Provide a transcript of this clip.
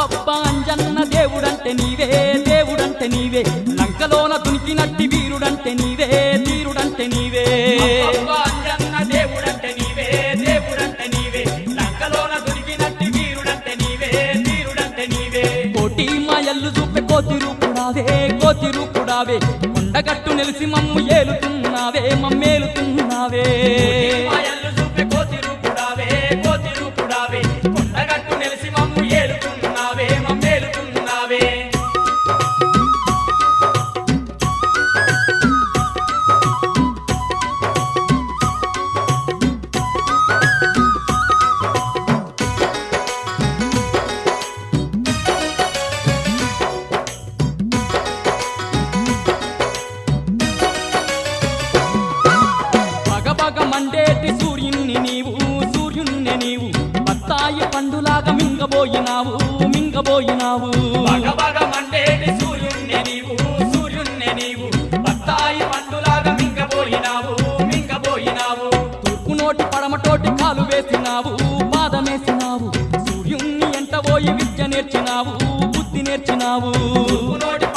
అబ్బబ్బా అంజన్న దేవుడంటే నీవే దేవుడంటే నీవే లంకలోన దునికినట్టి వీరుడంటే నీవే ధీరుడంటే నీవే అబ్బబ్బా అంజన్న దేవుడంటే నీవే దేవుడంటే నీవే లంకలోన దునికినట్టి వీరుడంటే నీవే ధీరుడంటే నీవే కోటి మాయల్లు చూపే కోతి రూపుడావే కొండగట్టు నిలిసి మమ్ము ఏలుతున్నావే మమ్మేలుతున్నావే మాయల్లు చూపే కోతి రూపుడావే కొండగట్టు నిలిసి మమ్ము ఏలుతున్నావే మమ్మేలుతున్నావే బగబగ మండేటి సూర్యుణ్ణి నీవు బత్తాయి పండులాగా మింగబోయినావు బగబగ మండేటి సూర్యుణ్ణి నీవు బత్తాయి పండులాగా మింగబోయినావు తూర్పు నోటి పడమటోటి కాలు వేసినావు పాదమేసినావు సూర్యుణ్ణి ఎంట పోయి విద్య నేర్చినావు బుద్ధి నేర్చినావు నోటి